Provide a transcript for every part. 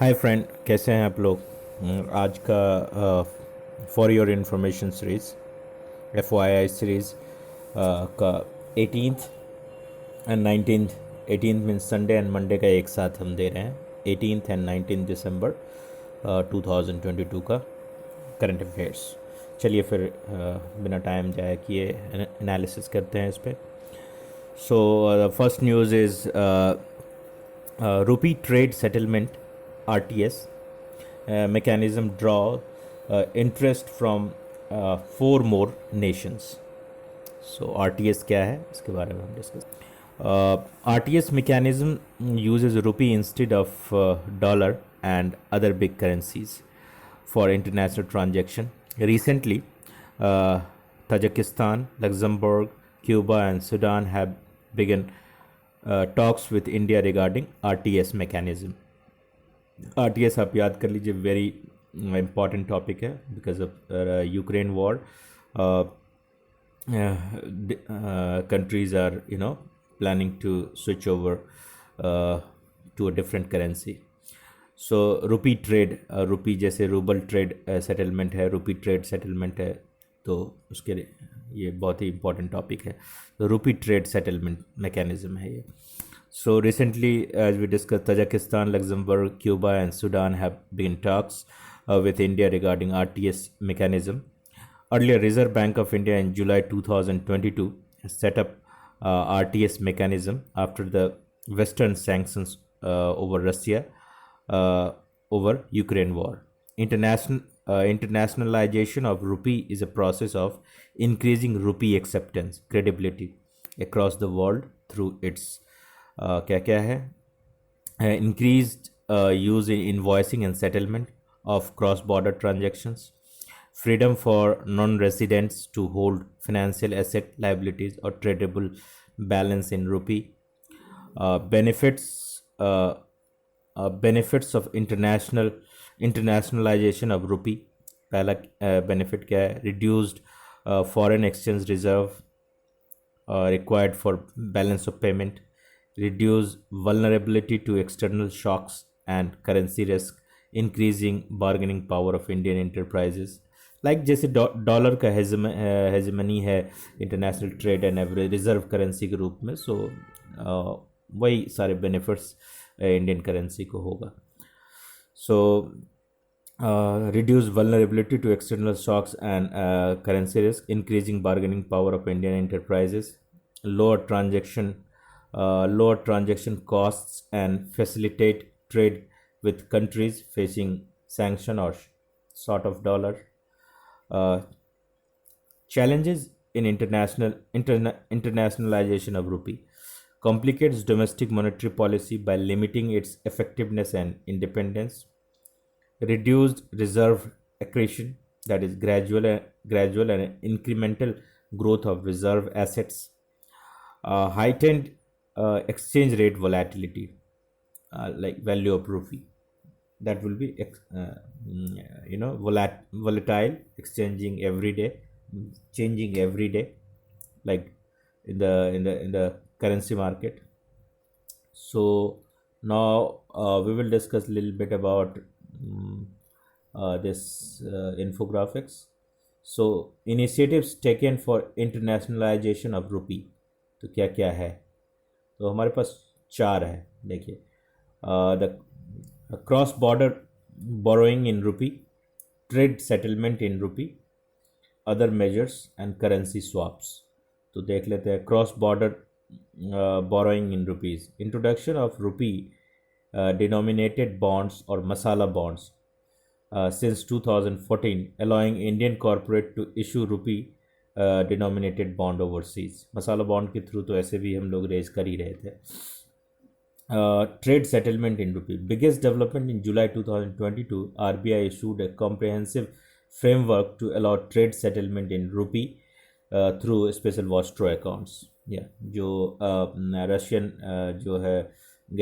Hi friend, कैसे हैं आप लोग। आज का for your information series FYI series का 18th and 19th 18th means Sunday and Monday का एक साथ हम दे रहे हैं। 18th एंड 19th दिसंबर 2022 का करंट अफेयर्स। चलिए फिर बिना टाइम जाया किए एनालिसिस करते हैं इस पर। So the first news is rupee trade settlement RTS mechanism draw interest from four more nations. So RTS क्या है इसके बारे में हम discuss. RTS mechanism uses rupee instead of dollar and other big currencies for international transaction. Recently, Tajikistan, Luxembourg, Cuba, and Sudan have begun talks with India regarding RTS mechanism. RTS आप याद कर लीजिए, वेरी इंपॉर्टेंट टॉपिक है because of Ukraine war. Countries are planning to switch over to a different currency. So rupee trade, rupee जैसे rouble trade settlement है, रूपी trade settlement है, तो उसके लिए ये बहुत ही इम्पोर्टेंट टॉपिक है. तो रूपी ट्रेड सेटलमेंट मैकेनिज्म है ये. So recently, as we discussed, Tajikistan, Luxembourg, Cuba, and Sudan have begun talks with India regarding RTS mechanism. Earlier, Reserve Bank of India in July 2022 set up RTS mechanism after the Western sanctions over Russia over Ukraine war. Internationalization of rupee is a process of increasing rupee acceptance, credibility across the world through its क्या क्या है, increased use in invoicing and settlement of cross-border transactions, freedom for non-residents to hold financial asset, liabilities, or tradable balance in rupee, benefits of internationalization of rupee. पहला benefit क्या है, reduced foreign exchange reserve required for balance of payment, reduce vulnerability to external shocks and currency risk, increasing bargaining power of Indian enterprises. Like जैसे dollar का hegemony है international trade and average reserve currency के रूप में, सो वही सारे benefits Indian currency को होगा. सो reduce vulnerability to external shocks and currency risk, increasing bargaining power of Indian enterprises, lower transaction costs, and facilitate trade with countries facing sanction or sort of dollar. Challenges in internationalization of rupee complicates domestic monetary policy by limiting its effectiveness and independence. Reduced reserve accretion, that is gradual and incremental growth of reserve assets. Heightened exchange rate volatility, like value of rupee, that will be volatile, changing every day, like in the currency market. So now we will discuss a little bit about this infographics. So initiatives taken for internationalization of rupee, तो क्या क्या है, तो हमारे पास चार है. देखिए, the cross border borrowing इन रूपी, ट्रेड सेटलमेंट इन रूपी, other measures and currency swaps. तो देख लेते हैं. Cross border borrowing in rupees, introduction of रूपी डिनोमिनेटेड बॉन्ड्स और मसाला bonds since 2014, allowing Indian corporate to issue rupee denominated bond overseas. Masala bond के through तो ऐसे भी हम लोग रेज कर ही रहे थे. Trade settlement in rupee, biggest development in July 2022, RBI issued a comprehensive framework to allow trade settlement in rupee through special Vostro accounts. जो रशियन जो है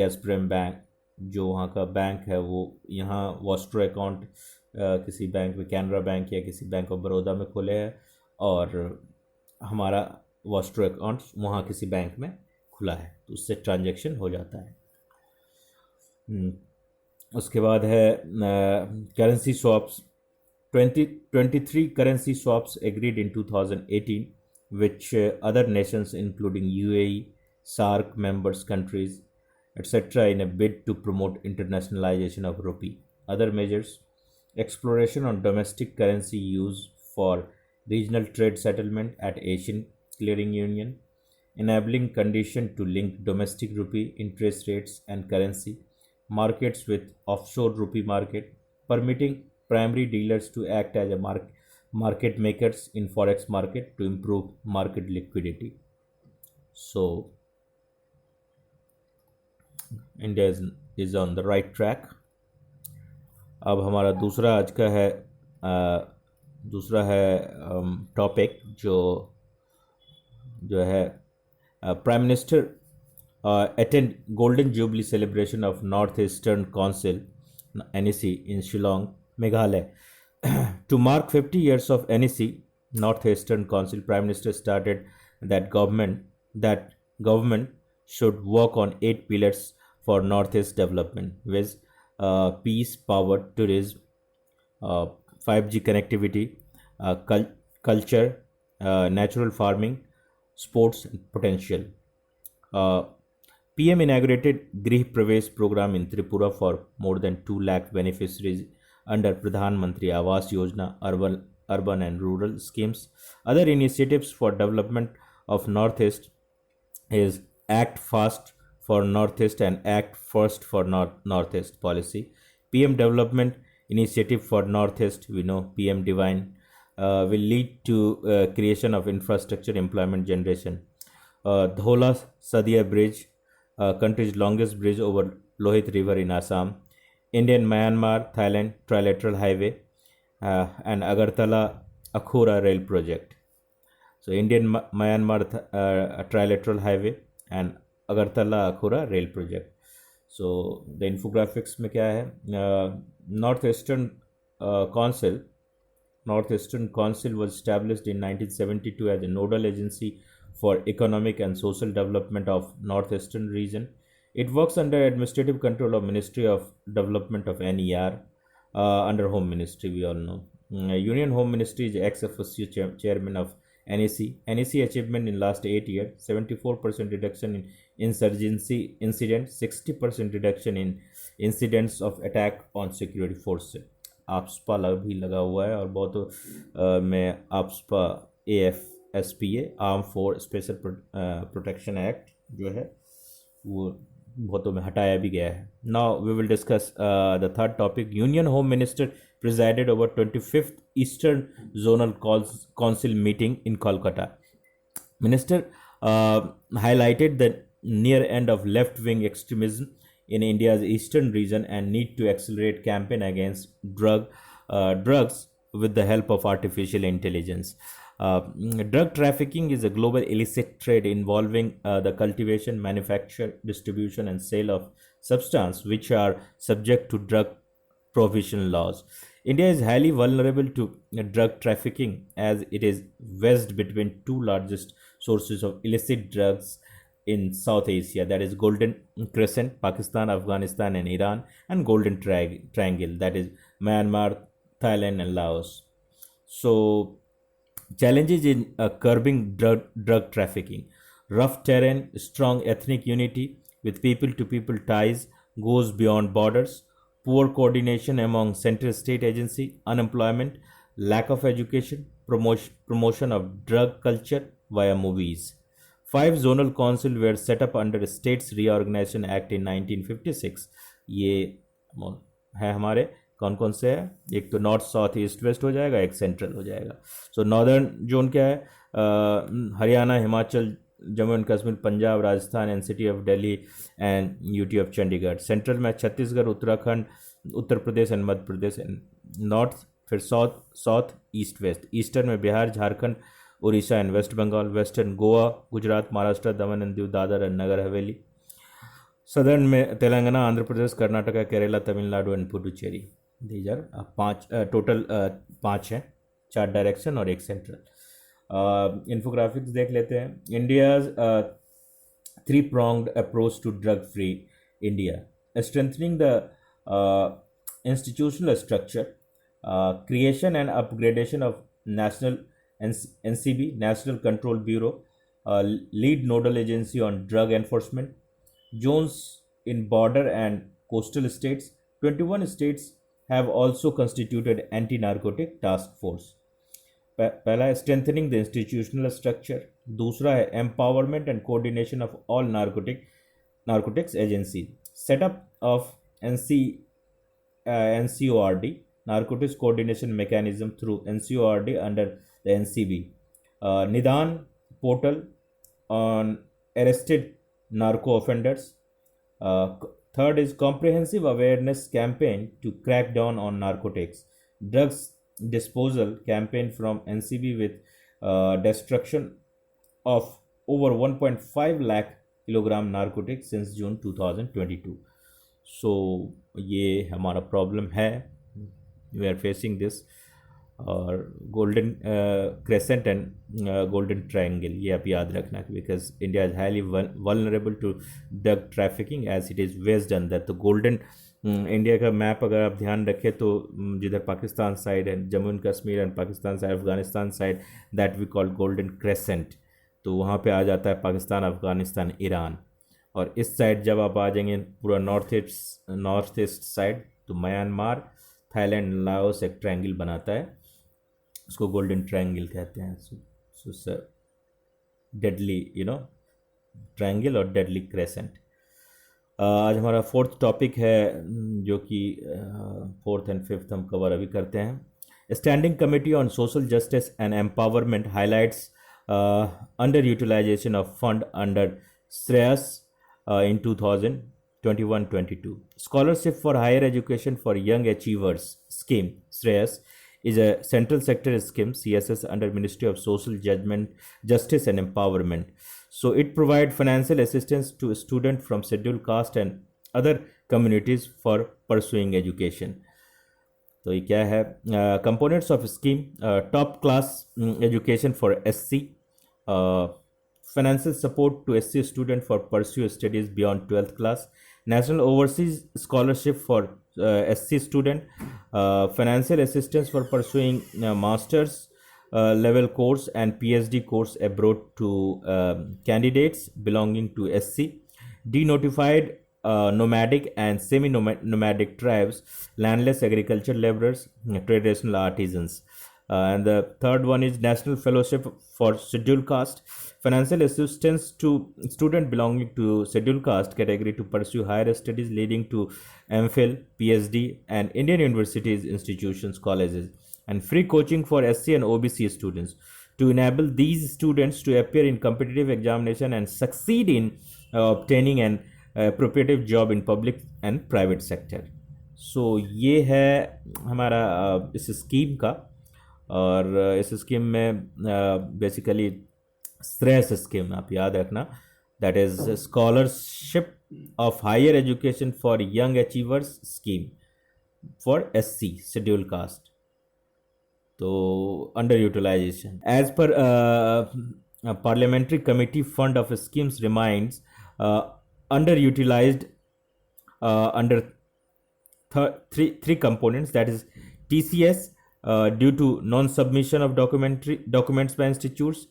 गैसप्रेम बैंक, जो वहाँ का बैंक है, वो यहाँ वॉस्ट्रो अकाउंट किसी बैंक में, कैनरा बैंक या किसी बैंक ऑफ बड़ौदा में खोले हैं, और हमारा वॉस्ट्रो अकाउंट वहाँ किसी बैंक में खुला है, तो उससे ट्रांजैक्शन हो जाता है. उसके बाद है currency swaps. 23 currency swaps agreed in 2018, which other nations, including UAE, SAARC members countries, etc., in a bid to promote internationalization of rupee. Other measures: exploration on domestic currency use for regional trade settlement at Asian Clearing Union, enabling condition to link domestic rupee interest rates and currency markets with offshore rupee market, permitting primary dealers to act as a market makers in forex market to improve market liquidity. So India is on the right track. अब हमारा दूसरा आज का है दूसरा है topic जो जो है prime minister attend Golden Jubilee celebration of Northeastern Council (NEC) in Shillong, Meghalaya. To mark 50 years of NEC, Northeastern Council, Prime Minister started that government should work on 8 pillars for Northeast development, with peace, power, tourism, uh, 5G connectivity, culture, natural farming, sports, and potential. Uh, PM inaugurated Grih Pravesh program in Tripura for more than 2 lakh beneficiaries under Pradhan Mantri Awas Yojana, urban and rural schemes. Other initiatives for development of Northeast is Act Fast for Northeast and Act First for Northeast policy. PM Development Initiative for Northeast, we know PM Divine, will lead to creation of infrastructure, employment generation. Dhola Sadia Bridge, country's longest bridge over Lohit River in Assam, Indian Myanmar Thailand trilateral highway, and Agartala Akhura rail project. So Indian Myanmar trilateral highway and Agartala Akhura rail project. So the infographics में क्या है? Northeastern Council Northeastern Council was established in 1972 as a nodal agency for economic and social development of Northeastern region. It works under administrative control of Ministry of Development of NER, under Home Ministry, we all know. Union Home Ministry is ex-officio chairman of NEC. NEC achievement in last 8 years: 74% reduction in insurgency incidents, 60% reduction in incidents of attack on security forces. APSPA भी लगा हुआ है और बहुत में APSPA AFSPA arm force special protection act जो है वो बहुतों में हटाया भी गया है. Now we will discuss the third topic. Union home minister presided over 25th Eastern Zonal Council meeting in Kolkata. Minister highlighted the near end of left-wing extremism in India's eastern region and need to accelerate campaign against drugs with the help of artificial intelligence. Drug trafficking is a global illicit trade involving the cultivation, manufacture, distribution, and sale of substances which are subject to drug prohibition laws. India is highly vulnerable to drug trafficking as it is wedged between two largest sources of illicit drugs in South Asia, that is Golden Crescent, Pakistan, Afghanistan, and Iran, and Golden Triangle, that is Myanmar, Thailand, and Laos. So, challenges in curbing drug trafficking: rough terrain, strong ethnic unity with people to people ties goes beyond borders, poor coordination among central state agency, unemployment, lack of education, promotion of drug culture via movies. 5 zonal council were set up under States Reorganization Act in 1956. ये है हमारे कौन कौन से है? एक तो north south east waste हो जाएगा, एक सेंट्रल हो जाएगा. सो नॉर्दर्न जोन क्या है? Haryana, Himachal, Jammu and Kashmir, Punjab, Rajasthan and city of Delhi and UT of Chandigarh. Central में Chhattisgarh, Uttarakhand, Uttar Pradesh and Madhya Pradesh. And north फिर साउथ ईस्ट वेस्ट. ईस्टर्न में Bihar, Jharkhand, Orissa and west Bengal. Western Goa, Gujarat, Maharashtra, Daman and Diu, Dadra and Nagar Haveli. Southern में Telangana, Andhra Pradesh, Karnataka, Kerala, Tamil Nadu and Puducherry. These are पाँच टोटल 5 हैं, 4 डायरेक्शन और एक सेंट्रल. इन्फोग्राफिक्स देख लेते हैं. India's 3-pronged approach to drug free India. Strengthening the institutional structure, creation and upgradation of National NCB, National Control Bureau, lead nodal agency on drug enforcement, zones in border and coastal states. 21 states have also constituted anti-narcotic task force. पहला है strengthening the institutional structure, दूसरा है empowerment and coordination of all narcotics agency, setup of NCORD, narcotics coordination mechanism through NCORD under the NCB, Nidan portal on arrested narco offenders. Third is comprehensive awareness campaign to crack down on narcotics, drugs disposal campaign from NCB with destruction of over 1.5 lakh kilogram narcotics since June 2022. So ये हमारा problem है, we are facing this. और golden crescent and golden triangle ये आप याद रखना, because India is highly vulnerable to drug trafficking as it is wedged अंदर. तो गोल्डन इंडिया का मैप अगर आप ध्यान रखें तो जिधर Pakistan side and Jammu and Kashmir and Pakistan side, Afghanistan side, that we call golden crescent. तो वहाँ पे आ जाता है पाकिस्तान, अफगानिस्तान, ईरान. और इस साइड जब आप आ जाएंगे पूरा नॉर्थ ईस्ट साइड, तो म्यांमार, थाईलैंड, लाओस एक ट्रायंगल बनाता है, उसको गोल्डन ट्रायंगल कहते हैं. सो सर डेडली ट्रायंगल और डेडली क्रेसेंट. आज हमारा फोर्थ टॉपिक है, जो कि फोर्थ एंड फिफ्थ हम कवर अभी करते हैं. Standing committee on social justice and empowerment highlights under utilisation of fund under Shreyas in 2021-22. Scholarship for Higher Education for Young Achievers scheme, SHREYAS, is a central sector scheme, CSS, under Ministry of Social Justice and Empowerment. So it provides financial assistance to students from scheduled caste and other communities for pursuing education. तो ये क्या है? Components of scheme: top class education for SC, financial support to SC student for pursue studies beyond 12th class, national overseas scholarship for SC student, financial assistance for pursuing master's level course and PhD course abroad to candidates belonging to SC, denotified nomadic and semi-nomadic tribes, landless agriculture laborers, traditional artisans. And the third one is National Fellowship for Scheduled Caste, financial assistance to student belonging to scheduled caste category to pursue higher studies leading to MPhil, PhD, and Indian universities, institutions, colleges, and free coaching for SC and OBC students to enable these students to appear in competitive examination and succeed in obtaining an appropriate job in public and private sector. So ये है हमारा इस scheme का. और इस scheme में basically Shreyas scheme आप याद रखना, that is scholarship of higher education for young achievers scheme for SC schedule caste. तो under utilisation as per parliamentary committee fund of schemes reminds under utilised under three components, that is TCS due to non-submission of documents by institutes,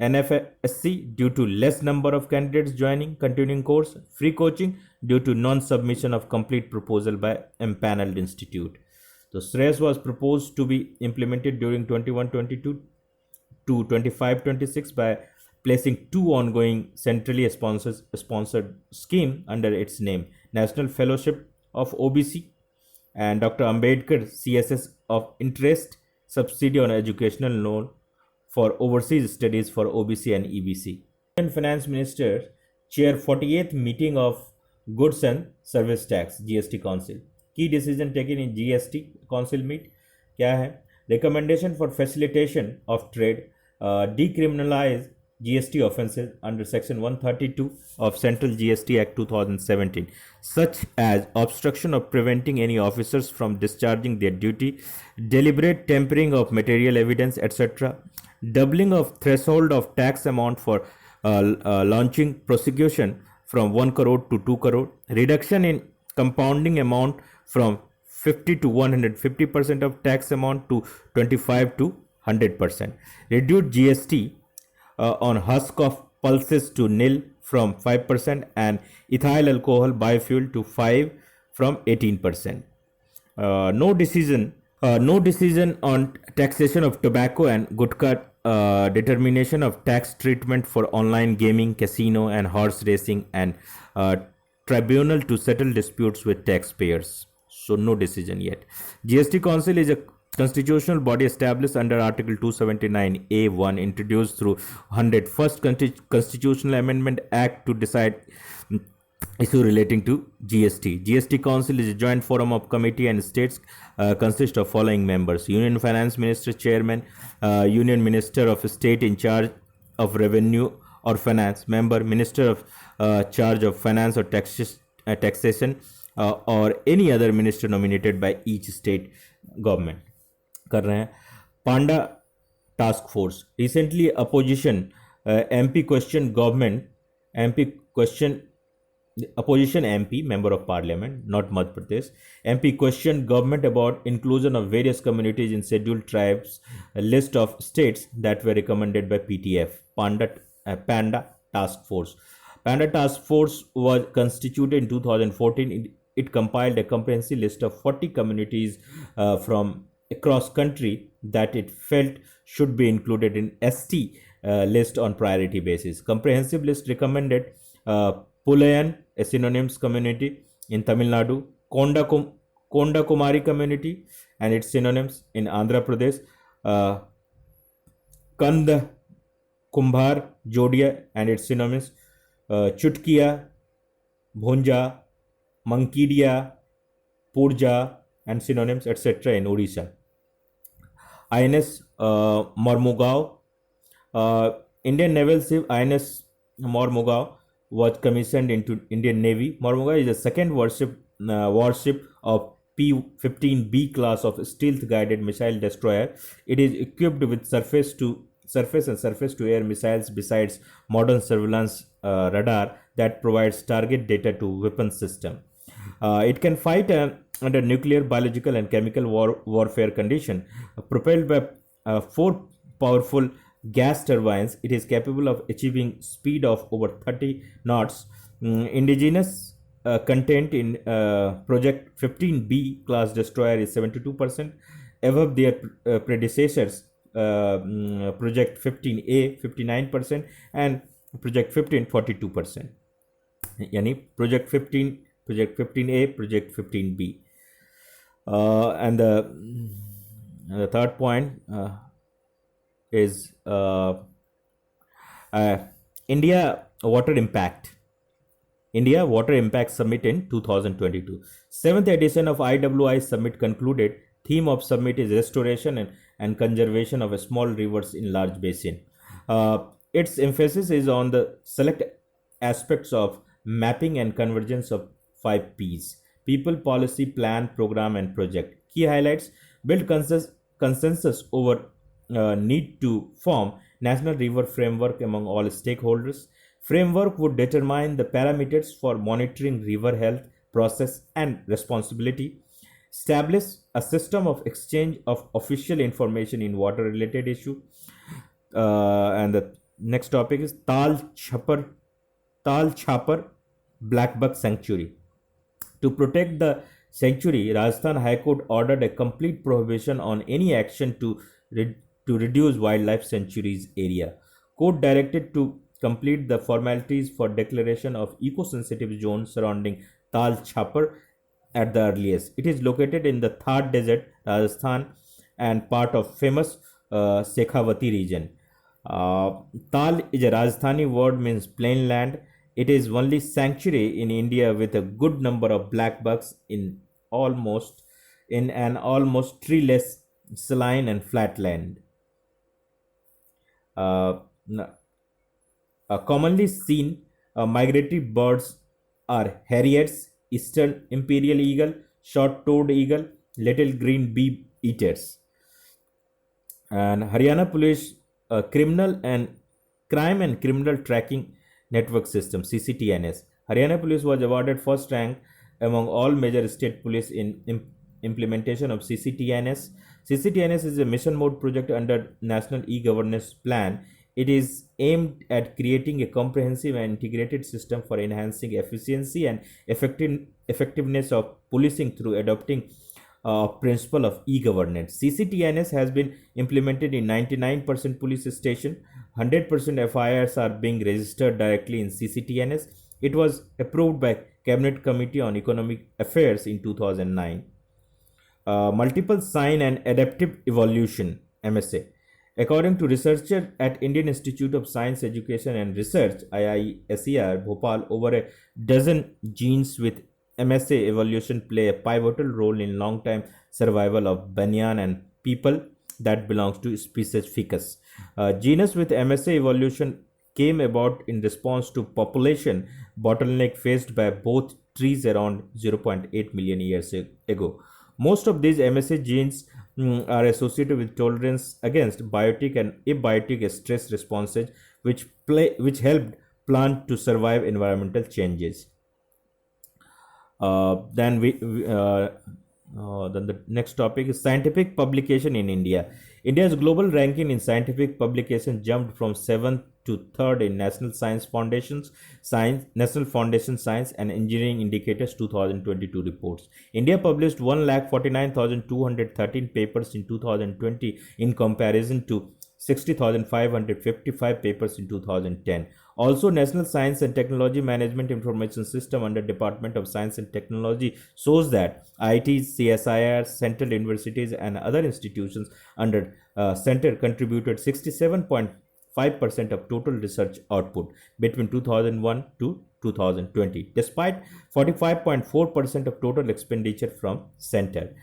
NFSC due to less number of candidates joining continuing course, free coaching due to non-submission of complete proposal by empaneled institute. So SHREYAS was proposed to be implemented during 21-22 to 25-26 by placing two ongoing centrally sponsored scheme under its name: National Fellowship of OBC and Dr. Ambedkar CSS of Interest Subsidy on Educational Loan for Overseas Studies for OBC and EBC. Finance Minister chair 48th meeting of Goods and Service Tax GST Council. Key decision taken in GST Council meet क्या है? Recommendation for facilitation of trade, decriminalize GST offences under Section 132 of Central GST Act 2017, such as obstruction of preventing any officers from discharging their duty, deliberate tampering of material evidence, etc., doubling of threshold of tax amount for launching prosecution from 1 crore to 2 crore, reduction in compounding amount from 50 to 150% of tax amount to 25 to 100%. Reduced GST on husk of pulses to nil from 5%, and ethyl alcohol biofuel to 5 from 18%. No decision on taxation of tobacco and gutka. Determination of tax treatment for online gaming, casino, and horse racing, and uh, tribunal to settle disputes with taxpayers. So no decision yet. GST Council is a constitutional body established under Article 279A1, introduced through 101st Constitutional Amendment Act to decide issue relating to GST. GST Council is a joint forum of committee and states, consist of following members: Union Finance Minister Chairman, Union Minister of State in charge of Revenue or Finance, member Minister of charge of Finance or taxation, or any other minister nominated by each state government. कर रहे हैं. Panda Task Force. Recently, opposition MP questioned government. Opposition MP, member of parliament, not Madhya Pradesh, MP questioned government about inclusion of various communities in scheduled tribes, a list of states that were recommended by PTF, Panda Task Force. Panda Task Force was constituted in 2014. It compiled a comprehensive list of 40 communities from across country that it felt should be included in ST list on priority basis. Comprehensive list recommended Pulayan, a synonyms community in Tamil Nadu, Konda Kumari community and its synonyms in Andhra Pradesh, Kand Kumbhar Jodia and its synonyms, Chutkiya, Bhunja, Mankidia, Purja and synonyms, etc. in Odisha. INS Mormugao, Indian Naval Ship INS Mormugao was commissioned into Indian Navy. Mormugao is the second warship of P-15B class of stealth-guided missile destroyer. It is equipped with surface and surface-to-air missiles besides modern surveillance radar that provides target data to weapon system. It can fight under nuclear, biological, and chemical warfare condition. Propelled by 4 powerful gas turbines, it is capable of achieving speed of over 30 knots. Indigenous content in Project 15B class destroyer is 72%, above their predecessors Project 15A 59% and Project 15 42%. Yani Project 15A, Project 15B. And the third point is India Water Impact Summit in 2022. 7th edition of IWI Summit concluded. Theme of summit is restoration and conservation of small rivers in large basin. Its emphasis is on the select aspects of mapping and convergence of 5 P's: people, policy, plan, program, and project. Key highlights: build consensus over need to form national river framework among all stakeholders. Framework would determine the parameters for monitoring river health, process, and responsibility. Establish a system of exchange of official information in water related issue. And the next topic is Tal Chhapar Black Buck Sanctuary. To protect the sanctuary, Rajasthan High Court ordered a complete prohibition on any action to reduce wildlife sanctuaries area. Court directed to complete the formalities for declaration of eco-sensitive zone surrounding Tal Chhapar at the earliest. It is located in the Thar Desert, Rajasthan, and part of famous Shekhawati region. Tal is a Rajasthani word, means plain land. It is only sanctuary in India with a good number of black bucks in an almost treeless, saline and flat land. Commonly seen migratory birds are harriers, eastern imperial eagle, short-toed eagle, little green bee eaters. And Haryana Police Crime and Criminal Tracking Network System (CCTNS). Haryana Police was awarded first rank among all major state police in implementation of CCTNS. CCTNS is a mission mode project under National E-Governance Plan. It is aimed at creating a comprehensive and integrated system for enhancing efficiency and effectiveness of policing through adopting principle of e-governance. CCTNS has been implemented in 99% police station. 100% FIRs are being registered directly in CCTNS. It was approved by Cabinet Committee on Economic Affairs in 2009. Multiple sign and adaptive evolution MSA. According to researcher at Indian Institute of Science Education and Research IISER Bhopal, over a dozen genes with MSA evolution play a pivotal role in long-time survival of banyan and people that belongs to species Ficus. Genus with MSA evolution came about in response to population bottleneck faced by both trees around 0.8 million years ago. Most of these MSA genes are associated with tolerance against biotic and abiotic stress responses, which helped plant to survive environmental changes. Then the next topic is scientific publication in India. India's global ranking in scientific publication jumped from 7th to 3rd in National Science Science and Engineering Indicators 2022 reports. India published 1,49,213 papers in 2020 in comparison to 60,555 papers in 2010. Also, National Science and Technology Management Information System under Department of Science and Technology shows that IITs, CSIRs, central universities and other institutions under center contributed 67.5% of total research output between 2001 to 2020, despite 45.4% of total expenditure from center.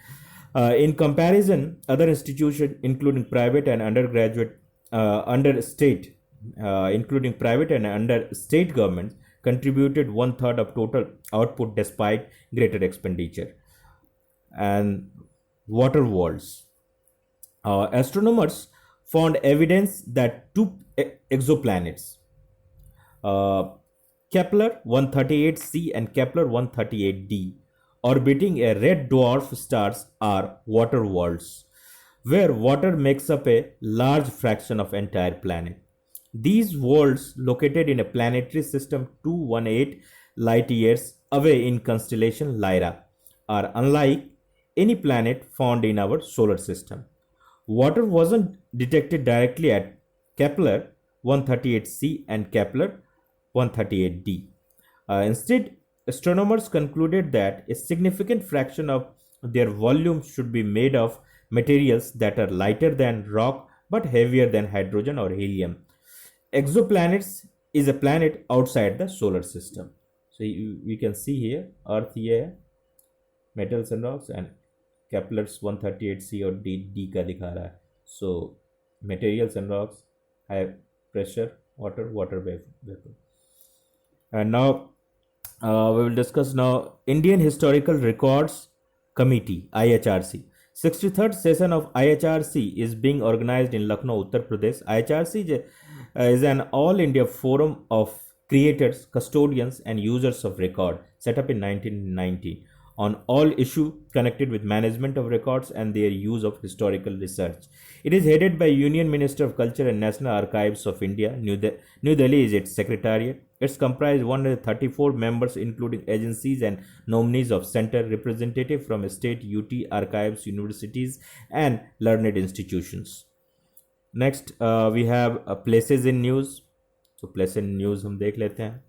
In comparison, other institutions, including private and undergraduate, under state, including private and under state governments, contributed 1/3 of total output despite greater expenditure. And water worlds. Astronomers found evidence that two exoplanets, Kepler 138c and Kepler 138d, orbiting a red dwarf stars are water worlds, where water makes up a large fraction of entire planet. These worlds, located in a planetary system 218 light years away in constellation Lyra, are unlike any planet found in our solar system. Water wasn't detected directly at Kepler 138c and Kepler 138d. Instead, astronomers concluded that a significant fraction of their volume should be made of materials that are lighter than rock but heavier than hydrogen or helium. Exoplanets is a planet outside the solar system. So we can see here Earth here, metals and rocks, and Kepler's 138c or D का दिखा रहा है. So materials and rocks, high pressure, water vapor. And now we will discuss now Indian Historical Records Committee IHRC. 63rd session of IHRC is being organized in Lucknow, Uttar Pradesh. IHRC is an all India forum of creators, custodians and users of record set up in 1990 on all issues connected with management of records and their use of historical research. It is headed by Union Minister of Culture and National Archives of India. New Delhi is its secretariat. It's comprised 134 members, including agencies and nominees of center, representative from state, UT, archives, universities and learned institutions. Next, we have places in news. So places in news हम देख लेते हैं.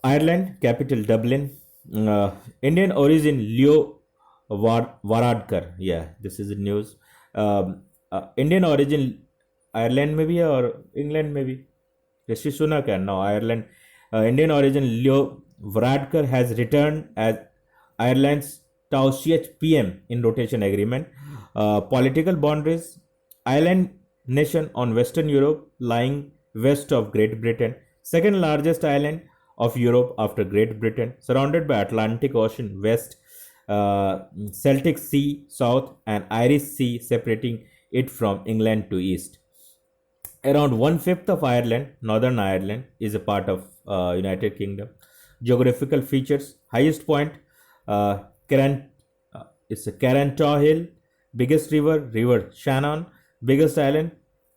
Ireland, capital Dublin. Indian origin Leo Varadkar. Yeah, this is the news. Indian origin Ireland में भी है और England में भी. Rishi Sunak and now Ireland. Indian origin Leo Varadkar has returned as Ireland's Taoiseach PM in rotation agreement. Political boundaries. Island nation on Western Europe, lying west of Great Britain, second largest island of Europe after Great Britain, surrounded by Atlantic Ocean west, Celtic Sea south and Irish Sea separating it from England to east. Around 1/5 of Ireland, Northern Ireland, is a part of United Kingdom. Geographical features: highest point, Caran, it's a Carantau Hill. Biggest river, River Shannon. Biggest island,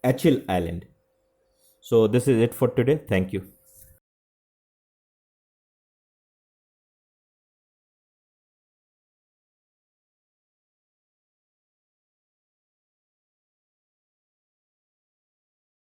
Achill Island. So this is it for today. Thank you.